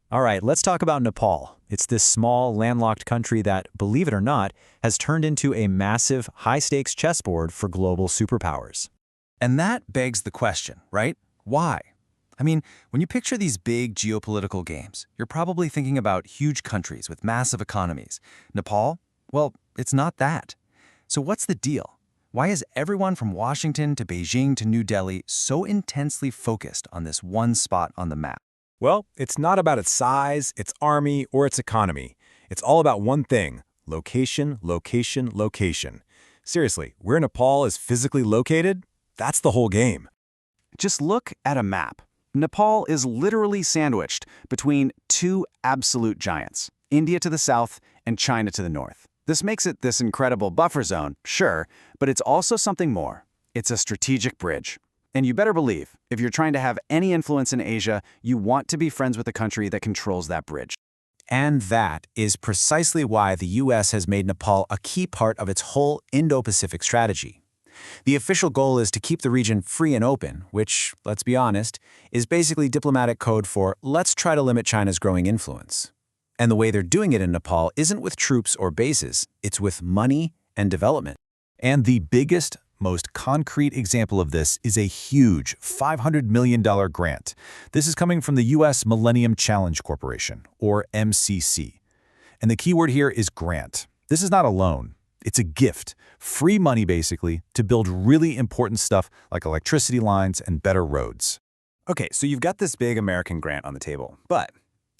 All right, let's talk about Nepal. It's this small, landlocked country that, believe it or not, has turned into a massive, high-stakes chessboard for global superpowers. And that begs the question, right? Why? I mean, when you picture these big geopolitical games, you're probably thinking about huge countries with massive economies. Nepal? Well, it's not that. So what's the deal? Why is everyone from Washington to Beijing to New Delhi so intensely focused on this one spot on the map? Well, it's not about its size, its army, or its economy. It's all about one thing: location, location, location. Seriously, where Nepal is physically located, that's the whole game. Just look at a map. Nepal is literally sandwiched between two absolute giants, India to the south and China to the north. This makes it this incredible buffer zone, sure, but it's also something more. It's a strategic bridge. And you better believe, if you're trying to have any influence in Asia, you want to be friends with a country that controls that bridge. And that is precisely why the US has made Nepal a key part of its whole Indo-Pacific strategy. The official goal is to keep the region free and open, which, let's be honest, is basically diplomatic code for let's try to limit China's growing influence. And the way they're doing it in Nepal isn't with troops or bases, it's with money and development. And the biggest, most concrete example of this is a huge $500 million grant. This is coming from the U.S. Millennium Challenge Corporation, or MCC. And the key word here is grant. This is not a loan. It's a gift, free money basically, to build really important stuff like electricity lines and better roads. Okay, so you've got this big American grant on the table, but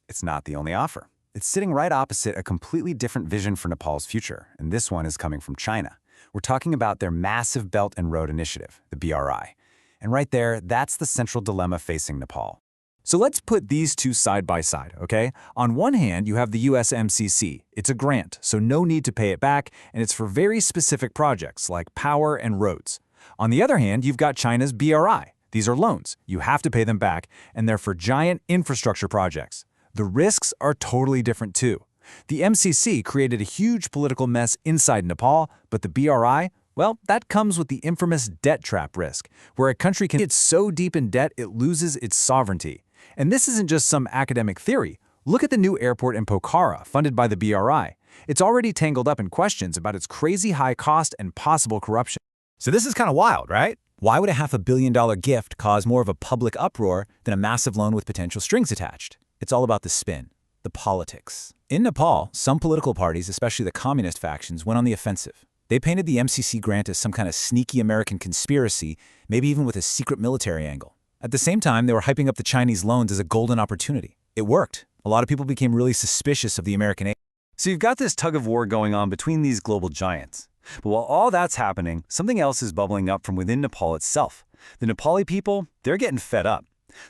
it's not the only offer. It's sitting right opposite a completely different vision for Nepal's future, and this one is coming from China. We're talking about their massive Belt and Road Initiative, the BRI. And right there, that's the central dilemma facing Nepal. So let's put these two side by side, okay? On one hand, you have the USMCC. It's a grant, so no need to pay it back, and it's for very specific projects like power and roads. On the other hand, you've got China's BRI. These are loans. You have to pay them back, and they're for giant infrastructure projects. The risks are totally different too. The MCC created a huge political mess inside Nepal, but the BRI, well, that comes with the infamous debt trap risk, where a country can get so deep in debt it loses its sovereignty. And this isn't just some academic theory. Look at the new airport in Pokhara, funded by the BRI. It's already tangled up in questions about its crazy high cost and possible corruption. So this is kind of wild, right? Why would a $500 million gift cause more of a public uproar than a massive loan with potential strings attached? It's all about the spin, the politics. In Nepal, some political parties, especially the communist factions, went on the offensive. They painted the MCC grant as some kind of sneaky American conspiracy, maybe even with a secret military angle. At the same time, they were hyping up the Chinese loans as a golden opportunity. It worked. A lot of people became really suspicious of the American aid. So you've got this tug-of-war going on between these global giants. But while all that's happening, something else is bubbling up from within Nepal itself. The Nepali people, they're getting fed up.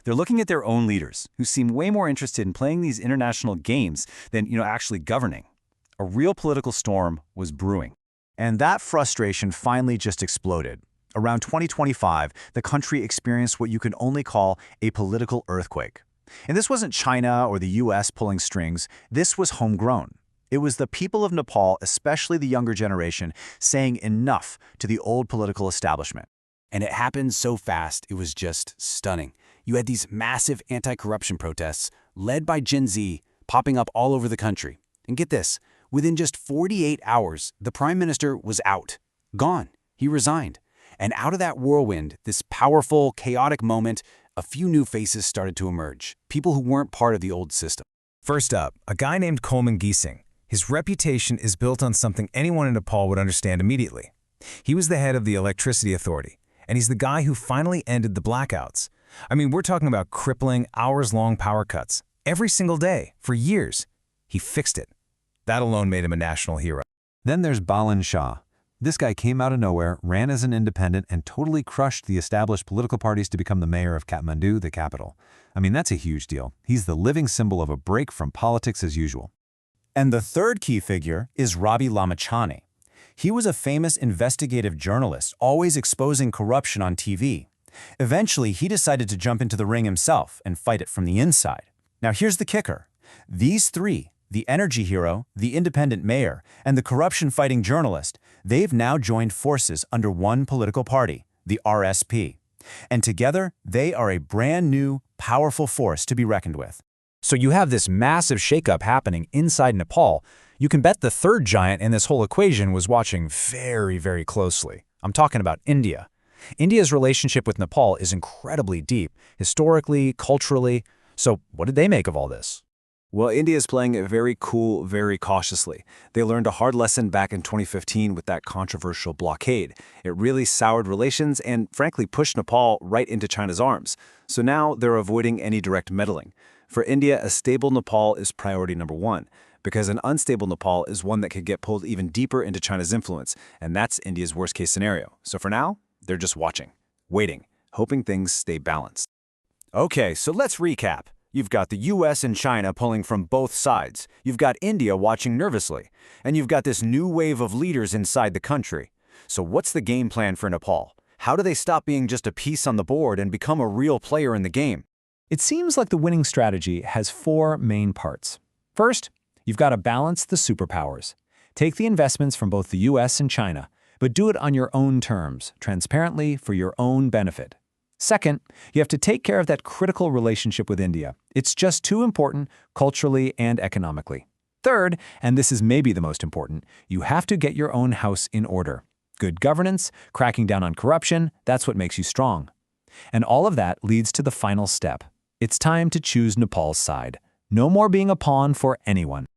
They're looking at their own leaders, who seem way more interested in playing these international games than, actually governing. A real political storm was brewing. And that frustration finally just exploded. Around 2025, the country experienced what you can only call a political earthquake. And this wasn't China or the US pulling strings. This was homegrown. It was the people of Nepal, especially the younger generation, saying enough to the old political establishment. And it happened so fast, it was just stunning. You had these massive anti-corruption protests, led by Gen Z, popping up all over the country. And get this, within just 48 hours, the prime minister was out. Gone. He resigned. And out of that whirlwind, this powerful, chaotic moment, a few new faces started to emerge, people who weren't part of the old system. First up, a guy named Coleman Geesing. His reputation is built on something anyone in Nepal would understand immediately. He was the head of the Electricity Authority, and he's the guy who finally ended the blackouts. I mean, we're talking about crippling, hours-long power cuts every single day for years. He fixed it. That alone made him a national hero. Then there's Balan Shah. This guy came out of nowhere, ran as an independent, and totally crushed the established political parties to become the mayor of Kathmandu, the capital. I mean, that's a huge deal. He's the living symbol of a break from politics as usual. And the third key figure is Ravi Lamachani. He was a famous investigative journalist, always exposing corruption on TV. Eventually, he decided to jump into the ring himself and fight it from the inside. Now here's the kicker. These three, the energy hero, the independent mayor, and the corruption-fighting journalist, they've now joined forces under one political party, the RSP. And together, they are a brand new, powerful force to be reckoned with. So you have this massive shakeup happening inside Nepal. You can bet the third giant in this whole equation was watching very, very closely. I'm talking about India. India's relationship with Nepal is incredibly deep, historically, culturally. So what did they make of all this? Well, India is playing it very cool, very cautiously. They learned a hard lesson back in 2015 with that controversial blockade. It really soured relations and, frankly, pushed Nepal right into China's arms. So now they're avoiding any direct meddling. For India, a stable Nepal is priority number one, because an unstable Nepal is one that could get pulled even deeper into China's influence, and that's India's worst-case scenario. So for now, they're just watching, waiting, hoping things stay balanced. Okay, so let's recap. You've got the US and China pulling from both sides. You've got India watching nervously. And you've got this new wave of leaders inside the country. So what's the game plan for Nepal? How do they stop being just a piece on the board and become a real player in the game? It seems like the winning strategy has four main parts. First, you've got to balance the superpowers. Take the investments from both the US and China, but do it on your own terms, transparently for your own benefit. Second, you have to take care of that critical relationship with India. It's just too important culturally and economically. Third, and this is maybe the most important, you have to get your own house in order. Good governance, cracking down on corruption, that's what makes you strong. And all of that leads to the final step. It's time to choose Nepal's side. No more being a pawn for anyone.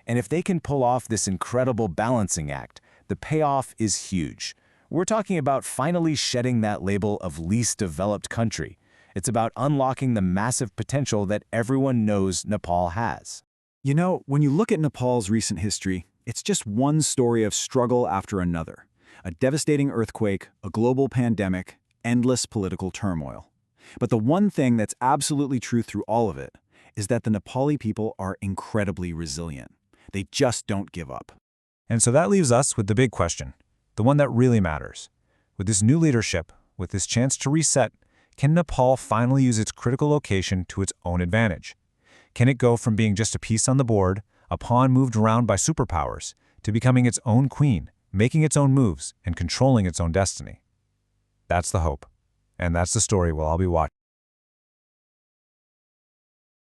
And if they can pull off this incredible balancing act, the payoff is huge. We're talking about finally shedding that label of least developed country. It's about unlocking the massive potential that everyone knows Nepal has. You know, when you look at Nepal's recent history, it's just one story of struggle after another. A devastating earthquake, a global pandemic, endless political turmoil. But the one thing that's absolutely true through all of it is that the Nepali people are incredibly resilient. They just don't give up. And so that leaves us with the big question, the one that really matters. With this new leadership, with this chance to reset, can Nepal finally use its critical location to its own advantage? Can it go from being just a piece on the board, a pawn moved around by superpowers, to becoming its own queen, making its own moves, and controlling its own destiny? That's the hope. And that's the story we'll all be watching.